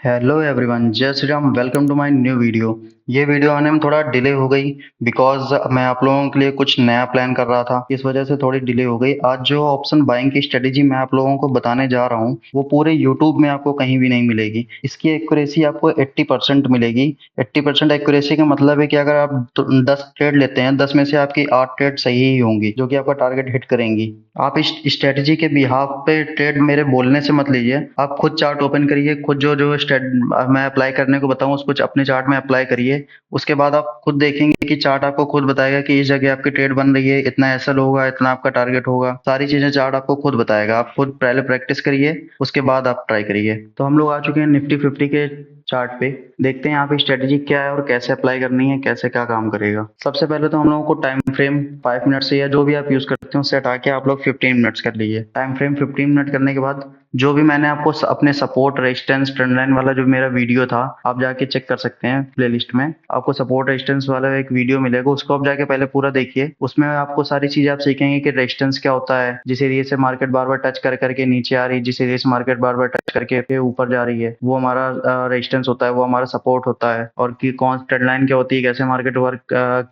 Hello everyone, जय Shri Ram. Welcome to my new video. ये video आने में थोड़ा डिले हो गई बिकॉज मैं आप लोगों के लिए कुछ नया प्लान कर रहा था, इस वजह से थोड़ी डिले हो गई। आज जो ऑप्शन बाइंग की स्ट्रेटेजी मैं आप लोगों को बताने जा रहा हूँ वो पूरे यूट्यूब में आपको कहीं भी नहीं मिलेगी। इसकी एक्यूरेसी आपको 80% मिलेगी। 80% एक्यूरेसी का मतलब है कि अगर आप 10 ट्रेड लेते हैं, 10 में से आपकी 8 ट्रेड सही ही होंगी जो कि आपका टारगेट हिट करेंगी। आप इस स्ट्रेटजी के बिहाफ पे ट्रेड मेरे बोलने से मत लीजिए, आप खुद चार्ट ओपन करिए, खुद जो जो मैं अप्लाई करने को बताऊं उसको अपने चार्ट में अप्लाई करिए। उसके बाद आप खुद देखेंगे कि चार्ट आपको खुद बताएगा कि इस जगह आपकी ट्रेड बन रही है, इतना एसएल होगा, इतना आपका टारगेट होगा, सारी चीजें चार्ट आपको खुद बताएगा। आप खुद पहले प्रैक्टिस करिए, उसके बाद आप ट्राई करिए। तो हम लोग आ चुके हैं निफ्टी 50 के चार्ट पे। देखते हैं यहाँ पे स्ट्रेटेजी क्या है और कैसे अप्लाई करनी है, कैसे क्या काम करेगा। सबसे पहले तो हम लोगों को टाइम फ्रेम 5 मिनट से या जो भी आप यूज करते हो सेट आके आप लोग 15 मिनट्स कर लीजिए। टाइम फ्रेम 15 मिनट करने के बाद जो भी मैंने आपको अपने सपोर्ट रेजिस्टेंस ट्रेंड लाइन वाला जो मेरा वीडियो था आप जाके चेक कर सकते हैं। प्लेलिस्ट में आपको सपोर्ट रेजिस्टेंस वाला एक वीडियो मिलेगा, उसको आप जाके पहले पूरा देखिए। उसमें आपको सारी चीजें आप सीखेंगे कि रेजिस्टेंस क्या होता है, जिस एरिया से मार्केट बार बार टच कर करके नीचे आ रही है, जिस एरिया से मार्केट बार बार टच करके फिर ऊपर जा रही है वो हमारा रेजिस्टेंस होता है, वो हमारा सपोर्ट होता है। और कि कौन ट्रेंड लाइन क्या होती है, कैसे मार्केट वर्क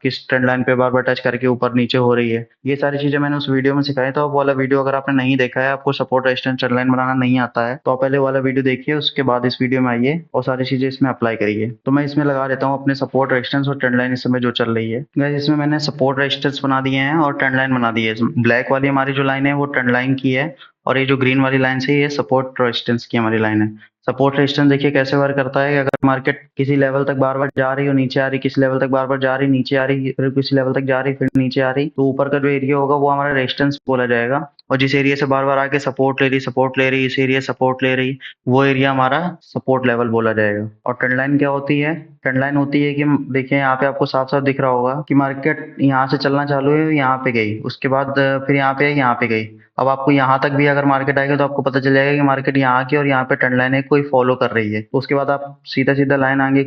किस ट्रेंड लाइन पे बार बार टच करके ऊपर नीचे हो रही है, ये सारी चीजें मैंने उस वीडियो में सिखाई। तो वो वाला वीडियो अगर आपने नहीं देखा है, आपको सपोर्ट रेजिस्टेंस ट्रेंड लाइन बनाना नहीं आता है, तो आप पहले वाला वीडियो देखिए, उसके बाद इस वीडियो में आइए और सारी चीजें इसमें अप्लाई करिए। तो मैं इसमें लगा देता हूँ अपने सपोर्ट रेजिस्टेंस और ट्रेंड लाइन इस समय जो चल रही है। गाइस इसमें मैंने सपोर्ट रेजिस्टेंस बना दिए हैं और ट्रेंड लाइन बना दी है। ब्लैक वाली हमारी जो लाइन है वो ट्रेंड लाइन की है और ये जो ग्रीन वाली लाइन से ये सपोर्ट रेजिस्टेंस की हमारी लाइन है। सपोर्ट रेजिस्टेंस देखिए कैसे वर्क करता है कि अगर मार्केट किसी लेवल तक बार बार जा रही हो नीचे आ रही, किसी लेवल तक बार बार जा रही नीचे आ रही, फिर किसी लेवल तक जा रही फिर नीचे आ रही, तो ऊपर का जो एरिया होगा वो हमारा रेजिस्टेंस बोला जाएगा। और जिस एरिया से बार बार आके सपोर्ट ले रही, इस एरिया सपोर्ट ले रही, वो एरिया हमारा सपोर्ट लेवल बोला जाएगा। और ट्रेंड लाइन क्या होती है? ट्रेंड लाइन होती है कि देखिए यहाँ पे आपको साफ साफ दिख रहा होगा कि मार्केट यहाँ से चलना चालू है, यहाँ पे गई, उसके बाद फिर यहाँ पे आई, यहाँ पे गई। अब आपको यहाँ तक भी अगर मार्केट आएगा तो आपको पता चल जाएगा कि मार्केट यहाँ की और यहाँ पे ट्रेंड लाइन है कोई फॉलो कर रही है। तो उसके बाद आप सीधा सीधा लाइन आगे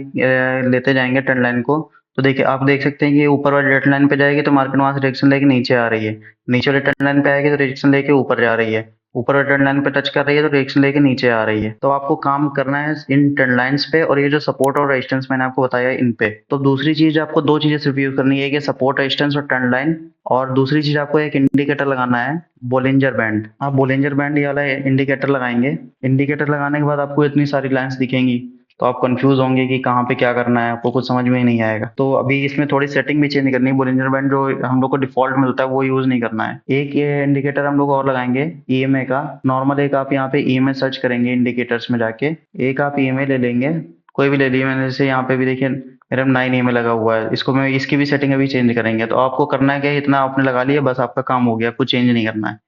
लेते जाएंगे ट्रेंड लाइन को। तो देखिए आप देख सकते हैं कि ऊपर वाली ट्रेंड लाइन पे जाएगी तो मार्केट वहां से डायरेक्शन लेके नीचे आ रही है, नीचे वाली ट्रेंड लाइन पे आएगी तो डायरेक्शन लेके ऊपर जा रही है, ऊपर वाली ट्रेंड लाइन पे टच कर रही है तो डायरेक्शन लेके नीचे आ रही है। तो आपको काम करना है इन ट्रेंड लाइंस पे, और ये जो सपोर्ट और रेजिस्टेंस मैंने आपको बताया इन पे। तो दूसरी चीज आपको दो चीजें सिर्फ यूज करनी है कि सपोर्ट रेजिस्टेंस और ट्रेंड लाइन। और दूसरी चीज आपको एक इंडिकेटर लगाना है, बोलिंजर बैंड। आप बोलिंजर बैंड ये वाला इंडिकेटर लगाएंगे। इंडिकेटर लगाने के बाद आपको इतनी सारी लाइंस दिखेंगी तो आप कंफ्यूज होंगे कि कहाँ पे क्या करना है, आपको कुछ समझ में ही नहीं आएगा। तो अभी इसमें थोड़ी सेटिंग भी चेंज करनी है। बोलिंजर बैंड जो हम लोग को डिफॉल्ट मिलता है वो यूज नहीं करना है। एक ये इंडिकेटर हम लोग और लगाएंगे ईएमए का। नॉर्मल एक आप यहाँ पे ईएमए सर्च करेंगे इंडिकेटर्स में जाके, एक आप ईएमए ले लेंगे, कोई भी ले लिए मैंने। जैसे यहाँ पे भी देखिए मेरा 9 ईएमए लगा हुआ है, इसको मैं इसकी भी सेटिंग अभी चेंज करेंगे। तो आपको करना है क्या, इतना आपने लगा लिया बस आपका काम हो गया, आपको चेंज नहीं करना है।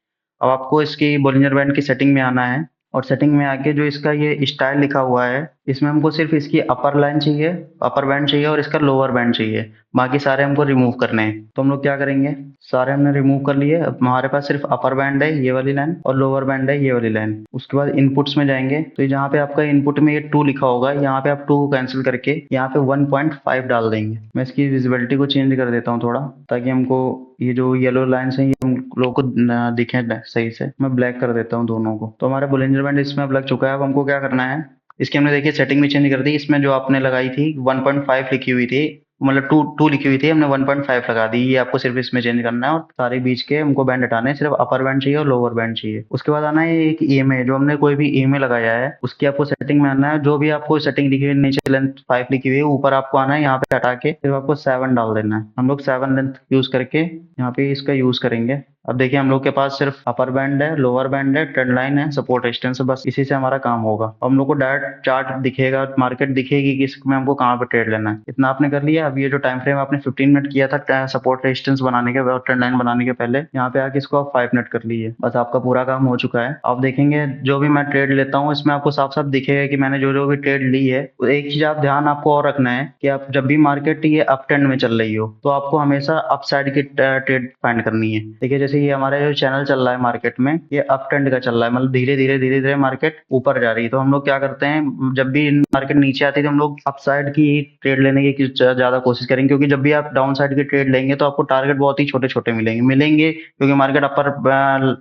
अब आपको इसकी बोलिंजर बैंड की सेटिंग में आना है और सेटिंग में आके जो इसका ये स्टाइल लिखा हुआ है इसमें हमको सिर्फ इसकी अपर लाइन चाहिए, अपर बैंड चाहिए और इसका लोअर बैंड चाहिए। बाकी सारे हमको रिमूव करने हैं। तो हम लोग क्या करेंगे, सारे हमने रिमूव कर लिए। अब हमारे पास सिर्फ अपर बैंड है ये वाली लाइन और लोअर बैंड है ये वाली लाइन। उसके बाद इनपुट्स में जाएंगे तो जहाँ पे आपका इनपुट में ये 2 लिखा होगा, यहाँ पे आप 2 को कैंसिल करके यहाँ पे 1.5 डाल देंगे। मैं इसकी विजिबिलिटी को चेंज कर देता हूँ थोड़ा, ताकि हमको ये जो येलो लाइन्स हैं ये हम लोगों को दिखे सही से। मैं ब्लैक कर देता हूँ दोनों को। तो हमारा बोलिंजर बैंड इसमें अब लग चुका है। अब हमको क्या करना है, इसकी हमने देखिए सेटिंग भी चेंज कर दी। इसमें जो आपने लगाई थी 1.5 लिखी हुई थी, मतलब टू टू लिखी हुई थी, हमने 1.5 लगा दी। ये आपको सिर्फ इसमें चेंज करना है और सारे बीच के हमको बैंड हटाने हैं, सिर्फ अपर बैंड चाहिए और लोअर बैंड चाहिए। उसके बाद आना है एक ईएमए, जो हमने कोई भी ईएमए लगाया है उसकी आपको सेटिंग में आना है। जो भी आपको सेटिंग लिखी हुई नीचे लेंथ 5 लिखी हुई है, ऊपर आपको आना है, यहाँ पे हटा के सिर्फ आपको 7 डाल देना है। हम लोग 7 लेंथ यूज करके यहाँ पे इसका यूज करेंगे। अब देखिए हम लोग के पास सिर्फ अपर बैंड है, लोअर बैंड है, ट्रेंड लाइन है, सपोर्ट रेजिस्टेंस है, बस इसी से हमारा काम होगा। अब हम लोग को डायरेक्ट चार्ट दिखेगा, मार्केट दिखेगी कि इसमें हमको कहाँ पे ट्रेड लेना है। इतना आपने कर लिया। अब ये जो टाइम फ्रेम आपने 15 मिनट किया था सपोर्ट रेजिस्टेंस बनाने के और ट्रेंड लाइन बनाने के पहले, यहाँ पे आके इसको आप 5 मिनट कर लीजिए, बस आपका पूरा काम हो चुका है। आप देखेंगे जो भी मैं ट्रेड लेता हूँ इसमें आपको साफ साफ दिखेगा कि मैंने जो जो भी ट्रेड ली है। तो एक चीज आप ध्यान आपको और रखना है कि आप जब भी मार्केट ये अप ट्रेंड में चल रही हो तो आपको हमेशा अप साइड की ट्रेड फाइंड करनी है। देखिए जैसे जैसे ये हमारा जो चैनल चल रहा है मार्केट में, ये अप ट्रेंड का चल रहा है, मतलब धीरे धीरे मार्केट ऊपर जा रही है। तो हम लोग क्या करते हैं, जब भी मार्केट नीचे आती है तो हम लोग अप साइड की ट्रेड लेने की ज्यादा कोशिश करेंगे, क्योंकि जब भी आप डाउन साइड की ट्रेड लेंगे तो आपको टारगेट बहुत ही छोटे छोटे मिलेंगे, क्योंकि मार्केट अपर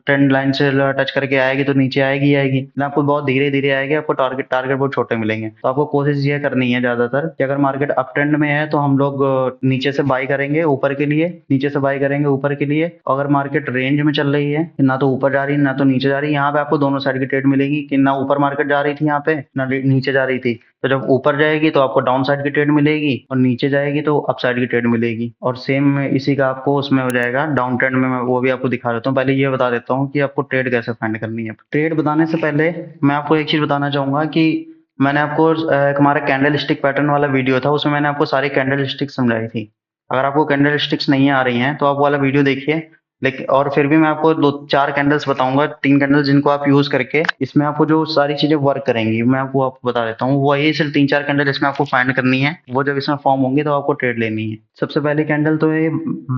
ट्रेंड लाइन से टच करके आएगी तो नीचे आएगी ना, आपको बहुत धीरे धीरे आएगी, आपको टारगेट टारगेट बहुत छोटे मिलेंगे। तो आपको कोशिश ये करनी है ज्यादातर कि अगर मार्केट अप ट्रेंड में है तो हम लोग नीचे से बाई करेंगे ऊपर के लिए, नीचे से बाई करेंगे ऊपर के लिए। अगर मार्केट रेंज में चल रही है, ना तो ऊपर जा रही है ना तो नीचे जा रही है, यहाँ पे आपको दोनों साइड की ट्रेड मिलेगी कि ना ऊपर मार्केट जा रही थी यहाँ पे ना नीचे जा रही थी। तो जब ऊपर जाएगी तो आपको डाउन साइड की ट्रेड मिलेगी, और नीचे जाएगी तो अप साइड की ट्रेड मिलेगी। और सेम इसी का आपको उसमें हो जाएगा डाउन ट्रेंड में, मैं वो भी आपको दिखा देता हूँ। पहले ये बता देता हूँ कि आपको ट्रेड कैसे फाइंड करनी है। ट्रेड बताने से पहले मैं आपको एक चीज बताना चाहूंगा कि मैंने आपको एक हमारा कैंडल स्टिक पैटर्न वाला वीडियो था, उसमें मैंने आपको सारी कैंडल स्टिक समझाई थी। अगर आपको कैंडल स्टिक्स नहीं आ रही हैं तो आप वो वाला वीडियो देखिए। लेकिन और फिर भी मैं आपको दो चार कैंडल्स बताऊंगा, तीन कैंडल्स जिनको आप यूज करके इसमें आपको जो सारी चीजें वर्क करेंगी मैं आपको बता देता हूँ। वही सिर्फ तीन चार कैंडल इसमें आपको फाइंड करनी है, वो जब इसमें फॉर्म होंगी तो आपको ट्रेड लेनी है। सबसे पहली कैंडल तो है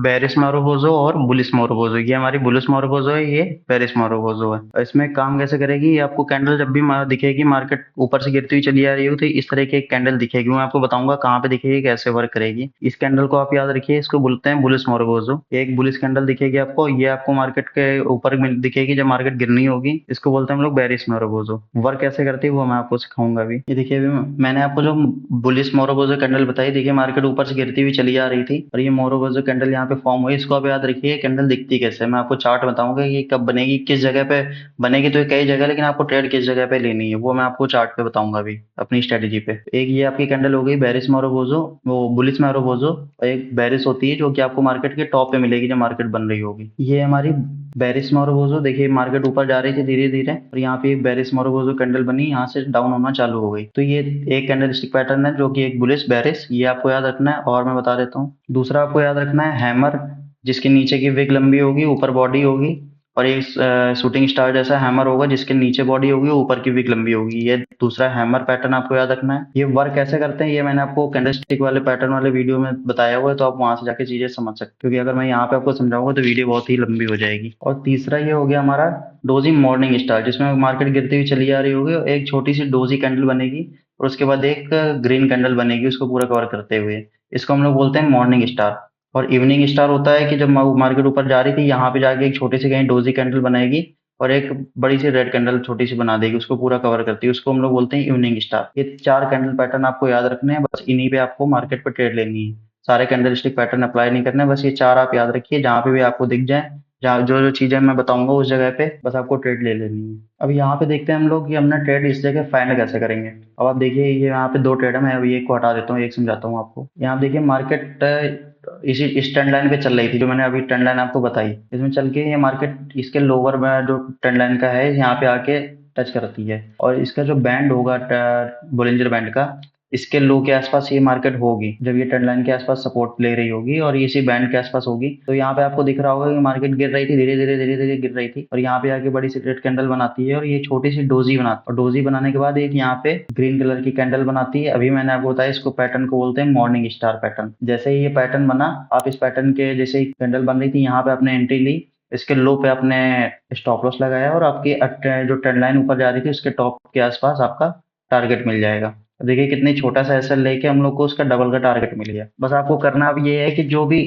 बेरिश मोरोबोजो और बुलिश मोरोबोजो। ये हमारी बुलिश मोरोबोजो है, ये बेरिश मोरोबोजो है। और इसमें काम कैसे करेगी, ये आपको कैंडल जब भी दिखेगी मार्केट ऊपर से गिरती हुई चली आ रही हो तो इस तरह की एक कैंडल दिखेगी, मैं आपको बताऊंगा कहाँ पे दिखेगी, कैसे वर्क करेगी। इस कैंडल को आप याद रखिए, इसको बोलते हैं बुलिश मोरोबोजो। एक बुलिश कैंडल दिखेगी आपको, ये आपको मार्केट के ऊपर दिखेगी जब मार्केट गिरनी होगी, इसको बोलते हैं हम लोग बेरिश मोरोबोजो। वर्क कैसे करती है वो मैं आपको सिखाऊंगा अभी। ये देखिए अभी मैंने आपको जो बुलिश मोरोबोजो कैंडल बताई, देखिए मार्केट ऊपर से गिरती हुई चली आ रही थी और ये मोरोबोजो कैंडल यहाँ पे फॉर्म हुई। इसको आप याद रखिए कैंडल दिखती कैसे है, मैं आपको चार्ट बताऊंगा कि कब बनेगी, किस जगह पे बनेगी। तो ये कई जगह, लेकिन आपको ट्रेड किस जगह पे लेनी है वो मैं आपको चार्ट पे बताऊंगा अभी अपनी स्ट्रेटेजी पे। एक ये आपकी कैंडल हो गई बेरिश मोरोबोजो, वो बुलिश मोरोबोजो। और एक बेरिश होती है जो कि आपको मार्केट के टॉप पे मिलेगी जब मार्केट बन रही होगी। ये हमारी बेरिश मोरोबोजो, देखिए मार्केट ऊपर जा रही थी धीरे धीरे और यहाँ पे एक बेरिश मोरोबोजो कैंडल बनी, यहाँ से डाउन होना चालू हो गई। तो ये एक कैंडल स्टिक पैटर्न है जो कि एक बुलिश बेरिश, ये आपको याद रखना है। और मैं बता देता हूँ दूसरा आपको याद रखना है हैमर, जिसके नीचे की विग लंबी होगी ऊपर बॉडी होगी। और एक शूटिंग स्टार जैसा हैमर होगा जिसके नीचे बॉडी होगी ऊपर की विग लंबी होगी। ये दूसरा हैमर पैटर्न आपको याद रखना है। ये वर्क कैसे करते हैं ये मैंने आपको कैंडलस्टिक वाले पैटर्न वाले वीडियो में बताया हुआ है, तो आप वहां से जाके चीजें समझ सकते हो, क्योंकि अगर मैं यहाँ पे आपको समझाऊंगा तो वीडियो बहुत ही लंबी हो जाएगी। और तीसरा ये हो गया हमारा डोजी मॉर्निंग स्टार, जिसमें मार्केट गिरती हुई चली आ रही होगी और एक छोटी सी डोजी कैंडल बनेगी और उसके बाद एक ग्रीन कैंडल बनेगी उसको पूरा कवर करते हुए। इसको हम लोग बोलते हैं मॉर्निंग स्टार। और इवनिंग स्टार होता है कि जब मार्केट ऊपर जा रही थी यहाँ पे जाके एक छोटी सी कहीं डोजी कैंडल बनाएगी और एक बड़ी सी रेड कैंडल छोटी सी बना देगी, उसको पूरा कवर करती है, उसको हम लोग बोलते हैं इवनिंग स्टार। ये चार कैंडल पैटर्न आपको याद रखने हैं, बस इन्हीं पे आपको मार्केट पे ट्रेड लेनी है। सारे कैंडल स्टिक पैटर्न अप्लाई नहीं करने, बस ये चार आप याद रखिए, जहां पे भी आपको दिख जाए, जहाँ जो जो चीजें मैं बताऊंगा उस जगह पे बस आपको ट्रेड ले लेनी है। अब यहाँ पे देखते हैं हम लोग कि हमने ट्रेड इस जगह फाइंड कैसे करेंगे। अब आप देखिए ये यहाँ पे दो ट्रेड है, मैं अभी एक को हटा देता हूँ, एक समझाता हूँ आपको। यहाँ देखिए मार्केट इस ट्रेंड लाइन पे चल रही थी जो मैंने अभी ट्रेंड लाइन आपको बताई, इसमें चल के ये मार्केट इसके लोअर में जो ट्रेंड लाइन का है यहाँ पे आके टच करती है, और इसका जो बैंड होगा बोलिंजर बैंड का, इसके लो के आसपास ये मार्केट होगी जब ये ट्रेंड लाइन के आसपास सपोर्ट ले रही होगी और इसी बैंड के आसपास होगी। तो यहाँ पे आपको दिख रहा होगा कि मार्केट गिर रही थी, धीरे धीरे गिर रही थी और यहाँ पे आके बड़ी सी रेड कैंडल बनाती है और ये छोटी सी डोजी बनाती है, और डोजी बनाने के बाद एक यहाँ पे ग्रीन कलर की कैंडल बनाती है। अभी मैंने आपको बताया इसको पैटर्न को बोलते हैं मॉर्निंग स्टार पैटर्न। जैसे ही ये पैटर्न बना, आप इस पैटर्न के जैसे ही कैंडल बन रही थी यहाँ पे आपने एंट्री ली, इसके लो पे आपने स्टॉप लॉस लगाया और आपकी जो ट्रेंड लाइन ऊपर जा रही थी उसके टॉप के आसपास आपका टारगेट मिल जाएगा। देखिए कितनी छोटा सा एसएल लेके हम लोग को उसका डबल का टारगेट मिल गया। बस आपको करना अब ये है कि जो भी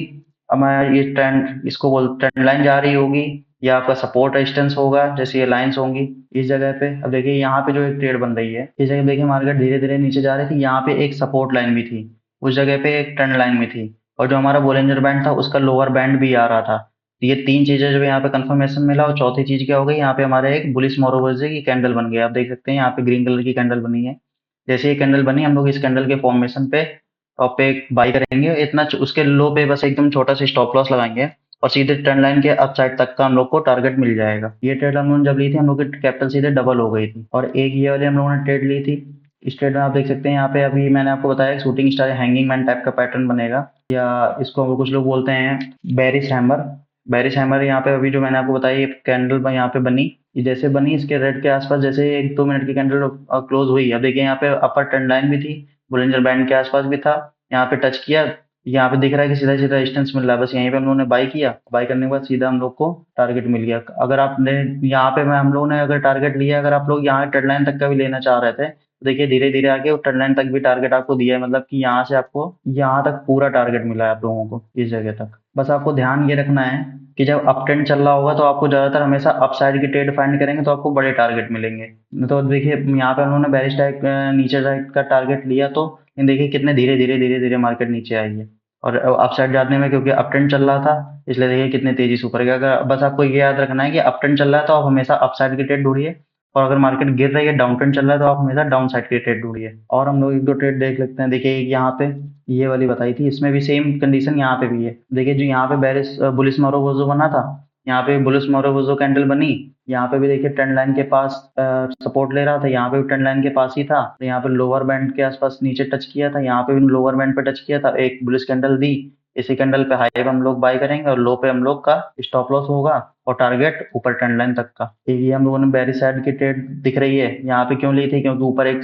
हमारा ये ट्रेंड, इसको बोल ट्रेंड लाइन जा रही होगी या आपका सपोर्ट रेजिस्टेंस होगा, जैसे ये लाइंस होंगी इस जगह पे। अब देखिए यहाँ पे जो एक ट्रेड बन रही है इस जगह देखिए मार्केट धीरे धीरे नीचे जा रही थी, यहाँ पे एक सपोर्ट लाइन भी थी, उस जगह पे एक ट्रेंड लाइन भी थी, और जो हमारा बोलिंजर बैंड था उसका लोअर बैंड भी आ रहा था। तो ये तीन चीजें जब यहाँ पे कंफर्मेशन मिला, और चौथी चीज क्या हो गई, यहाँ पे हमारे एक बुलिश मोरोबोजे की कैंडल बन गई। आप देख सकते हैं यहाँ पे ग्रीन कलर की कैंडल बनी है। जैसे ये कैंडल बनी हम लोग इस कैंडल के फॉर्मेशन पे टॉप पे बाई करेंगे, इतना उसके लो पे बस एकदम छोटा सा स्टॉप लॉस लगाएंगे और सीधे ट्रेंड लाइन के अप साइड तक का हम लोग को टारगेट मिल जाएगा। ये ट्रेड हम लोग जब ली थी हम लोग की कैपिटल सीधे डबल हो गई थी। और एक ये वाले हम लोगों ने ट्रेड ली थी, इस ट्रेड में आप देख सकते हैं यहाँ पे अभी मैंने आपको बताया shooting star hanging man type का पैटर्न बनेगा, या इसको कुछ लोग बोलते हैं बेरिश हैमर। बेरिश हैमर यहाँ पे अभी जो मैंने आपको बताया ये कैंडल यहाँ पे बनी, ये जैसे बनी इसके रेड के आसपास जैसे एक दो मिनट की कैंडल क्लोज हुई। अब देखिए यहाँ पे अपर ट्रेंड लाइन भी थी, बोलिंजर बैंड के आसपास भी था, यहाँ पे टच किया यहाँ पे दिख रहा है कि सीधा सीधा रेजिस्टेंस मिल रहा है, बस यहीं पे हम लोगों ने बाई किया, बाई करने के बाद सीधा हम लोग को टारगेट मिल गया। अगर आपने यहाँ पे मैं हम लोगों ने अगर टारगेट लिया, अगर आप लोग यहाँ ट्रेड लाइन तक का भी लेना चाह रहे थे तो देखिए धीरे धीरे आके वो ट्रेड लाइन तक भी टारगेट आपको दिया है, मतलब कि यहाँ से आपको यहाँ तक पूरा टारगेट मिला है आप लोगों को इस जगह तक। बस आपको ध्यान ये रखना है कि जब अप ट्रेंड चल रहा होगा तो आपको ज्यादातर हमेशा अप साइड की ट्रेड फाइंड करेंगे तो आपको बड़े टारगेट मिलेंगे। तो देखिए यहाँ पे हम लोगों ने बेरिश टाइप नीचे साइड का टारगेट लिया, तो देखिए कितने धीरे धीरे धीरे धीरे मार्केट नीचे आई है। और अप साइड जाने में क्योंकि अप ट्रेंड चल रहा था इसलिए देखिए कितने तेजी से ऊपर गया। अगर बस आपको ये याद रखना है कि अप ट्रेंड चल रहा है तो आप हमेशा अप साइड की ट्रेड ढूंढिए, और अगर मार्केट गिर रही है डाउन ट्रेंड चल रहा है तो आप हमेशा डाउन साइड की ट्रेड ढूंढिए। और हम लोग एक दो ट्रेड देख लेते हैं। देखिए एक यहाँ पे ये वाली बताई थी, इसमें भी सेम कंडीशन यहाँ पे भी है। देखिए जो यहाँ पे बेरिश बुलिश मारोवोजो बना था, यहाँ पे बुलिश मारोवोजो कैंडल बनी, यहाँ पे भी देखिए ट्रेंड लाइन के पास सपोर्ट ले रहा था, यहाँ पे भी ट्रेंड लाइन के पास ही था, तो यहाँ पे लोअर बैंड के आसपास नीचे टच किया था, यहाँ पे भी लोअर बैंड पे टच किया था, एक बुलिश कैंडल दी। इसी कैंडल पे हाई पे हम लोग बाय करेंगे और लो पे हम लोग का स्टॉप लॉस होगा और टारगेट ऊपर ट्रेंड लाइन तक का। ठीक है, ये हम लोगों ने बेरी साइड की ट्रेड दिख रही है यहाँ पे क्यों ली थी, क्योंकि ऊपर एक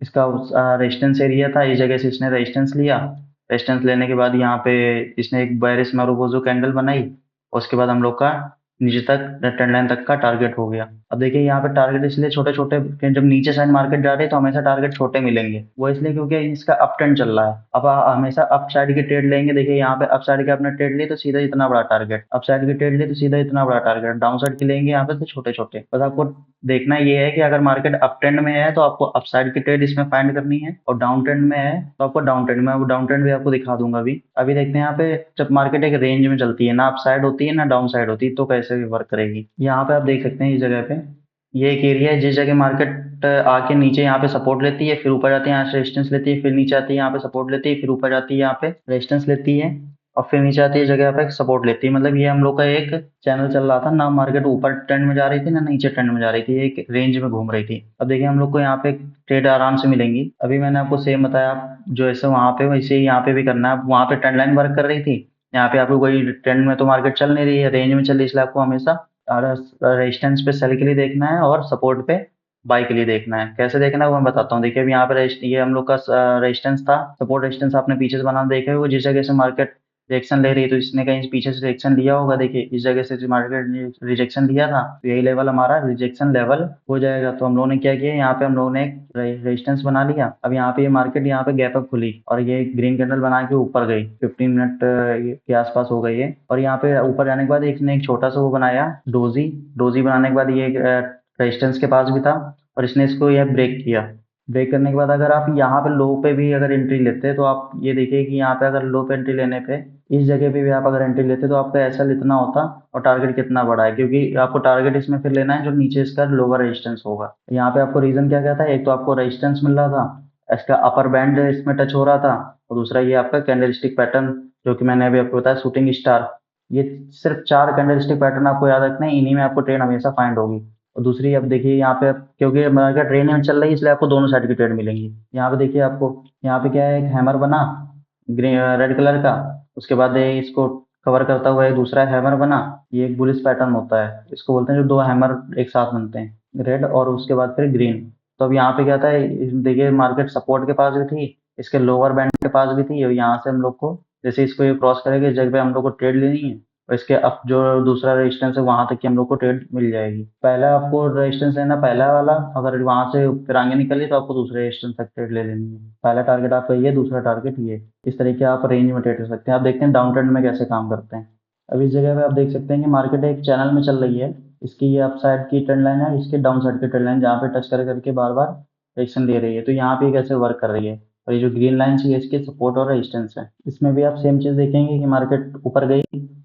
इसका रेजिस्टेंस एरिया था, इस जगह से इसने रेजिस्टेंस लिया। रेजिस्टेंस लेने के बाद यहाँ पे इसने एक बेरिश मारुबोजो कैंडल बनाई, उसके बाद हम लोग का नीचे तक ट्रेंड लाइन तक का टारगेट हो गया। अब देखिए यहाँ पे टारगेट इसलिए छोटे छोटे, जब नीचे साइड मार्केट जा रही है तो हमेशा टारगेट छोटे मिलेंगे, वो इसलिए क्योंकि इसका अप ट्रेंड चल रहा है। अब हमेशा अप साइड की ट्रेड लेंगे, देखिए यहाँ पे अप साइड की आपने ट्रेड ली तो सीधा इतना बड़ा टारगेट, अप साइड की ट्रेड ली तो सीधा इतना बड़ा टारगेट, डाउन साइड की लेंगे यहाँ पे तो छोटे छोटे। बस आपको देखना ये है कि अगर मार्केट अप ट्रेंड में है तो आपको अप साइड की ट्रेड इसमें फाइंड करनी है, और डाउन ट्रेंड में है तो आपको डाउन ट्रेंड में, डाउन ट्रेंड भी आपको दिखा दूंगा अभी। अभी देखते हैं यहाँ पे जब मार्केट एक रेंज में चलती है, ना अप साइड होती है ना डाउन साइड होती है, तो कैसे भी वर्क करेगी। यहाँ पे आप देख सकते हैं इस जगह पे ये एक एरिया है जिस जगह मार्केट आके नीचे यहाँ पे सपोर्ट लेती है, फिर ऊपर जाती है, यहाँ से रेजिस्टेंस लेती है, फिर नीचे आती है, यहाँ पे सपोर्ट लेती है, फिर ऊपर जाती है, यहाँ पे रेजिस्टेंस लेती है, और फिर नीचे आती है जगह पे सपोर्ट लेती है। मतलब ये हम लोग का एक चैनल चल रहा था, ना मार्केट ऊपर ट्रेंड में जा रही थी ना नीचे ट्रेंड में जा रही थी, एक रेंज में घूम रही थी। अब देखिए हम लोग को यहाँ पे ट्रेड आराम से मिलेंगी। अभी मैंने आपको सेम बताया, जो ऐसे वहां पे वैसे ही यहाँ पे भी करना है। वहां पे ट्रेंड लाइन वर्क कर रही थी, यहाँ पे आपको कोई ट्रेंड में तो मार्केट चल नहीं रही है, रेंज में चल रही है, इसलिए आपको हमेशा रेजिस्टेंस पे सेल के लिए देखना है और सपोर्ट पे बाई के लिए देखना है। कैसे देखना है वो मैं बताता हूँ। देखिए अभी यहाँ पे ये हम लोग का रेजिस्टेंस था, सपोर्ट रेजिस्टेंस आपने पीछे से बनाना देखा है, वो जिस जगह से मार्केट रिएक्शन ले रही है तो इसने कहीं पीछे से रिएक्शन लिया होगा। देखिए इस जगह से जो मार्केट रिजेक्शन लिया था तो यही लेवल हमारा रिजेक्शन लेवल हो जाएगा। तो हम लोगों ने क्या किया, यहाँ पे हम लोगों ने एक रेजिस्टेंस बना लिया। अब यहाँ पे ये मार्केट यहाँ पे गैप अप खुली और ये ग्रीन कैंडल बना के ऊपर गई, 15 मिनट के आसपास हो गई है। और यहाँ पे ऊपर जाने के बाद इसने एक छोटा सा वो बनाया डोजी। डोजी बनाने के बाद ये रेजिस्टेंस के पास भी था और इसने इसको यह ब्रेक किया। ब्रेक करने के बाद अगर आप यहाँ पे लो पे भी अगर एंट्री लेते हैं तो आप ये देखिए कि यहाँ पे अगर लो पे एंट्री लेने पे इस जगह पे भी आप अगर एंट्री लेते तो आपका एसएल इतना होता और टारगेट कितना बड़ा है, क्योंकि आपको टारगेट इसमें फिर लेना है जो नीचे इसका लोअर रेजिस्टेंस होगा। यहाँ पे आपको रीजन क्या क्या था, एक तो आपको रेजिस्टेंस मिल रहा था, इसका अपर बैंड इसमें टच हो रहा था, और दूसरा ये आपका कैंडलस्टिक पैटर्न जो कि मैंने अभी आपको बताया शूटिंग स्टार। ये सिर्फ 4 कैंडलस्टिक पैटर्न आपको याद रखना है, इन्हीं में आपको ट्रेड हमेशा फाइंड होगी। और दूसरी अब देखिए यहाँ पे क्योंकि मार्केट ट्रेड में चल रही है इसलिए आपको दोनों साइड की ट्रेड मिलेंगी। यहाँ पे देखिए आपको यहाँ पे क्या है, एक हैमर बना ग्रीन रेड कलर का, उसके बाद ये इसको कवर करता हुआ एक दूसरा हैमर बना, ये एक बुलिश पैटर्न होता है, इसको बोलते हैं जो दो हैमर एक साथ बनते हैं, रेड और उसके बाद फिर ग्रीन। तो अब यहाँ पे क्या था, देखिए मार्केट सपोर्ट के पास भी थी, इसके लोअर बैंड के पास भी थी, और यहाँ से हम लोग को जैसे इसको ये क्रॉस करेंगे इस जगह पे हम लोग को ट्रेड लेनी है, और इसके अब जो दूसरा रेजिस्टेंस है वहां तक की हम लोग को ट्रेड मिल जाएगी। पहला आपको रेजिस्टेंस लेना पहला वाला, अगर वहां से फिर आगे निकली तो आपको दूसरे रेजिस्टेंस तक ट्रेड ले लेनी है। पहला टारगेट आपका ये, दूसरा टारगेट ये। इस तरीके आप रेंज में ट्रेड कर सकते हैं। आप देखते हैं डाउन ट्रेंड में कैसे काम करते हैं। अब इस जगह पे आप देख सकते हैं कि मार्केट एक चैनल में चल रही है, इसकी ये अप साइड की ट्रेंड लाइन है, इसके डाउन साइड की ट्रेंड लाइन जहाँ पे टच कर करके बार बार रिएक्शन ले रही है। तो यहाँ पे कैसे वर्क कर रही है, और ये जो ग्रीन लाइन है इसके सपोर्ट और रेजिस्टेंस है। इसमें भी आप सेम चीज देखेंगे कि मार्केट ऊपर गई,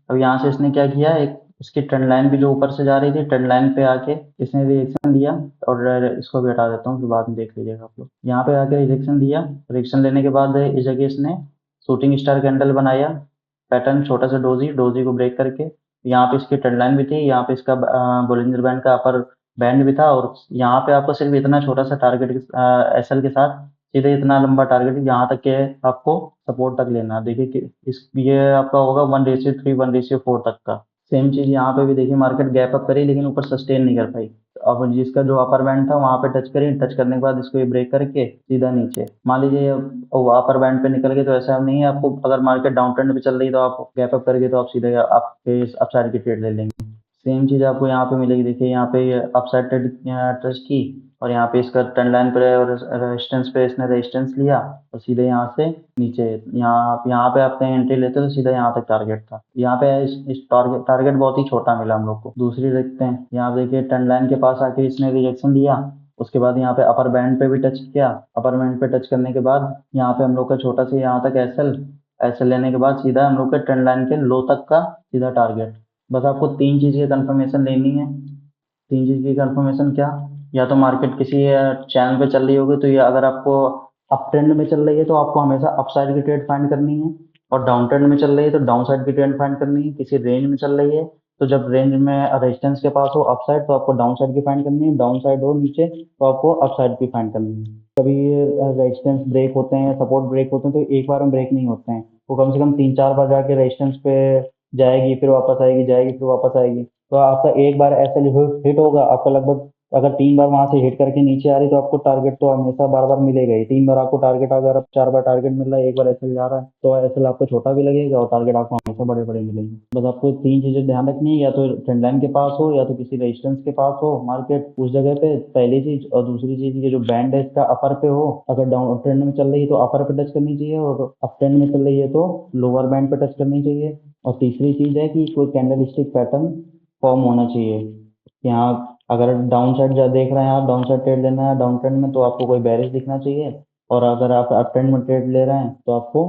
अब यहाँ से इसने क्या किया, एक इसकी ट्रेंड लाइन भी जो ऊपर से जा रही थी ट्रेंड लाइन पे आके इसने रिएक्शन दिया, और इसको भी हटा देता हूँ फिर बाद में देख लीजिएगा आप लोग। यहाँ पे आके रिएक्शन दिया, रिएक्शन लेने के बाद इस जगह इसने शूटिंग स्टार कैंडल बनाया, पैटर्न छोटा सा डोजी, डोजी को ब्रेक करके यहाँ पे इसकी ट्रेंड लाइन भी थी, यहाँ पे इसका बोलिंजर बैंड का अपर बैंड भी था, और यहाँ पे आपको सिर्फ इतना छोटा सा टारगेट एसएल के साथ सीधे इतना लंबा टारगेट यहाँ तक के आपको सपोर्ट तक लेना है। देखिए कि इस ये आपका होगा 1:3 1:4 तक का। सेम चीज यहाँ पे भी देखिए मार्केट गैप अप करी लेकिन ऊपर सस्टेन नहीं कर पाई। अब जिसका जो अपर बैंड था वहाँ पे टच करिए, टच करने के बाद इसको ये ब्रेक करके सीधा नीचे मान लीजिए वो अपर बैंड पे निकल गए, तो ऐसा नहीं है आपको, अगर मार्केट डाउन ट्रेंड पे चल रही है तो आप गैप अप करके तो आप सीधे आप अप साइड की ट्रेड ले लेंगे। सेम चीज़ आपको यहाँ पे मिलेगी, देखिए यहाँ पे अप साइड ट्रेड टच की और यहाँ पे इसका ट्रेंड लाइन पे रेजिस्टेंस पे इसने रेजिस्टेंस लिया और सीधे यहाँ से नीचे यहाँ पे आप कहीं एंट्री लेते हो तो सीधा यहाँ तक टारगेट था। यहाँ पे इस टारगेट बहुत ही छोटा मिला हम लोग को। दूसरी देखते हैं, यहाँ देखिए ट्रेंड लाइन के पास आके इसने रिजेक्शन लिया, उसके बाद यहाँ पे अपर बैंड पे भी टच किया, अपर बैंड पे टच करने के बाद यहाँ पे हम लोग का छोटा सा यहाँ तक एसएल लेने के बाद सीधा हम लोग का ट्रेंड लाइन के लो तक का सीधा टारगेट। बस आपको तीन चीज़ की कंफर्मेशन लेनी है। तीन चीज़ की कंफर्मेशन क्या, या तो मार्केट किसी चैनल पे चल रही होगी तो ये अगर आपको अप ट्रेंड में चल रही है तो आपको हमेशा अप साइड की ट्रेड फाइंड करनी है, और डाउन ट्रेंड में चल रही है तो डाउन साइड की ट्रेड फाइंड करनी है। किसी रेंज में चल रही है तो जब रेंज में रेजिस्टेंस के पास हो अप साइड तो आपको डाउन साइड की फाइंड करनी है, डाउन साइड हो नीचे तो आपको अप साइड की फाइंड करनी है। कभी रेजिस्टेंस ब्रेक होते हैं, सपोर्ट ब्रेक होते हैं, तो एक बार में ब्रेक नहीं होते हैं, वो कम से कम 3-4 बार जाके रेजिस्टेंस पे जाएगी, फिर वापस आएगी, जाएगी फिर वापस आएगी। तो आपका एक बार ऐसे हिट होगा, आपका लगभग अगर 3 बार वहाँ से हिट करके नीचे आ रही तो आपको टारगेट तो हमेशा बार-बार मिलेगा ही। 3 बार आपको टारगेट, अगर आप 4 बार टारगेट मिल रहा है, एक बार एसएल जा रहा है, तो एसएल आपको छोटा भी लगेगा और टारगेट आपको हमेशा बड़े-बड़े मिलेंगे। बस आपको 3 चीज़ें ध्यान रखनी है, या तो ट्रेंड लाइन के पास हो या तो किसी रेजिस्टेंस के पास हो मार्केट, उस जगह पे पहली चीज़, और दूसरी चीज़ ये जो बैंड है इसका अपर पे हो। अगर डाउन ट्रेंड में चल रही है तो अपर पे टच करनी चाहिए, और अप ट्रेंड में चल रही है तो लोअर बैंड पे टच करनी चाहिए। और तीसरी चीज़ है कि कोई कैंडलस्टिक पैटर्न फॉर्म होना चाहिए। यहाँ अगर डाउन साइड देख रहे हैं आप, डाउन साइड ट्रेड लेना है डाउन ट्रेंड में, तो आपको कोई बेरिश दिखना चाहिए, और अगर आप अप ट्रेंड में ट्रेड ले रहे हैं तो आपको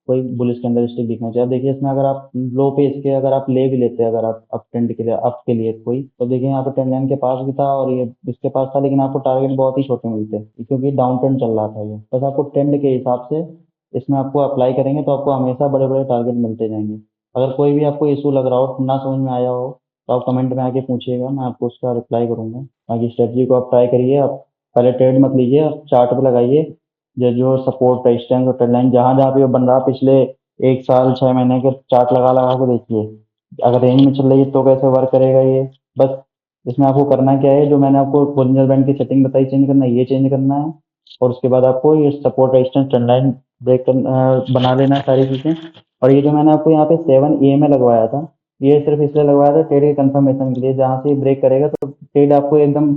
कोई बुलिश कैंडलस्टिक दिखना चाहिए। अब देखिए इसमें अगर आप लो पे इसके अगर आप ले भी लेते हैं, अगर आप अप ट्रेंड के लिए, अप के लिए कोई, तो देखिए यहाँ पे ट्रेंड लाइन के पास भी था और ये इसके पास था, लेकिन आपको टारगेट बहुत ही छोटे मिलते हैं क्योंकि डाउन ट्रेंड चल रहा था ये। बस आपको ट्रेंड के हिसाब से इसमें आपको अप्लाई करेंगे तो आपको हमेशा बड़े बड़े टारगेट मिलते जाएंगे। अगर कोई भी आपको इशू लग रहा हो, ना समझ में आया हो, तो आप कमेंट में आके पूछिएगा, मैं आपको उसका रिप्लाई करूँगा। बाकी स्ट्रेटजी को आप ट्राई करिए, आप पहले ट्रेड मत लीजिए, आप चार्ट पे लगाइए, जो सपोर्ट रेजिस्टेंस और ट्रेंड लाइन जहाँ जहाँ पे बन रहा, पिछले 1 साल 6 महीने के चार्ट लगा लगा के देखिए। अगर रेंज में चल रही है तो कैसे वर्क करेगा ये। बस इसमें आपको करना क्या है, जो मैंने आपको बोलिंजर बैंड की सेटिंग बताई चेंज करना है, ये चेंज करना है, और उसके बाद आपको ये support resistance trend line break बना लेना है सारी चीज़ें। और ये जो मैंने आपको यहाँ पे 7 EMA लगवाया था, ये सिर्फ इसलिए लगवाया था ट्रेड के कंफर्मेशन के लिए, जहाँ से ब्रेक करेगा तो ट्रेड आपको एकदम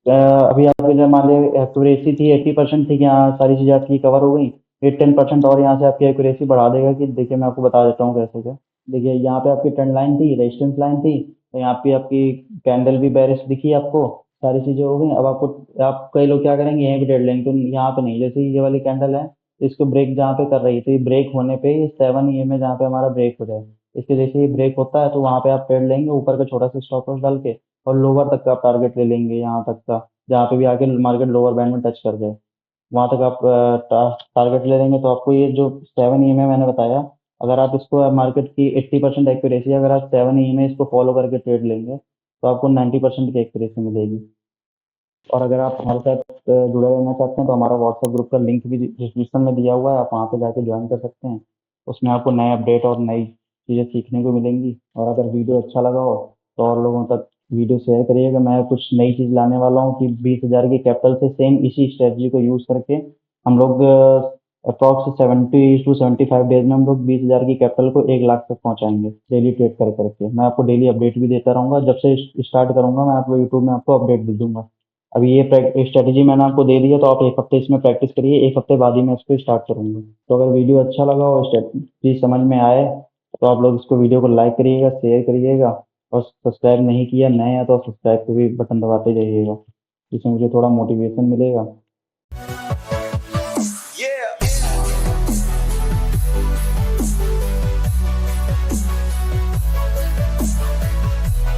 अभी आपके जब मान लिया एक्यूरेसी थी 80% थी कि हाँ सारी चीज़ें आपकी कवर हो गई, ये 10% और यहाँ से आपकी एक्यूरेसी बढ़ा देगा। कि देखिए मैं आपको बता देता हूँ कैसे क्या। देखिए यहाँ पे आपकी ट्रेंड लाइन थी, रेजिस्टेंस लाइन थी, तो यहाँ पे आपकी कैंडल भी बेरिश दिखी आपको, सारी चीज़ें हो गई। अब आपको, आप कई लोग क्या करेंगे यहीं पे ट्रेड लेंगे, तो यहाँ पे नहीं, जैसे ये वाली कैंडल है इसको ब्रेक जहाँ पे कर रही है, तो ये ब्रेक होने पे ये 7 EMA जहाँ पे हमारा ब्रेक हो जाए, इसके जैसे ही ब्रेक होता है तो वहाँ पे आप ट्रेड लेंगे ऊपर का छोटा सा स्टॉप लॉस डाल के, और लोअर तक का आप टारगेट ले लेंगे यहाँ तक का, जहाँ पे भी आके मार्केट लोअर बैंड में टच कर जाए वहाँ तक आप टारगेट ले लेंगे। तो आपको ये जो 7 EMA मैंने बताया, अगर आप इसको मार्केट की 80% एक्यूरेसी, अगर आप 7 EMA इसको फॉलो करके ट्रेड लेंगे तो आपको 90% की एक्यूरेसी मिलेगी। और अगर आप हमारे साथ जुड़े रहना चाहते हैं तो हमारा व्हाट्सएप ग्रुप का लिंक भी डिस्क्रिप्शन में दिया हुआ है, आप वहाँ पे जाके ज्वाइन कर सकते हैं। उसमें आपको नए अपडेट और नई चीज़ें सीखने को मिलेंगी। और अगर वीडियो अच्छा लगा हो तो और लोगों तक वीडियो शेयर करिएगा। मैं कुछ नई चीज़ लाने वाला हूँ कि 20,000 की कैपिटल से सेम इसी स्ट्रेटजी को यूज़ करके हम लोग अप्रॉक्स 70 to 75 डेज में हम लोग 20,000 की कैपिटल को 1 लाख तक पहुँचाएंगे डेली ट्रेड कर करके। मैं आपको डेली अपडेट भी देता रहूँगा, जब से स्टार्ट करूँगा मैं आपको यूट्यूब में आपको अपडेट दे दूंगा। अभी ये स्ट्रेटजी मैंने आपको दे दी है, तो आप 1 हफ्ते इसमें प्रैक्टिस करिए, 1 हफ्ते बाद ही मैं इसको स्टार्ट करूँगा। तो अगर वीडियो अच्छा लगा और स्ट्रेटजी समझ में आए तो आप लोग इसको वीडियो को लाइक करिएगा, शेयर करिएगा, और सब्सक्राइब नहीं किया नए हैं तो सब्सक्राइब के भी बटन दबाते जाइएगा, जिससे मुझे थोड़ा मोटिवेशन मिलेगा।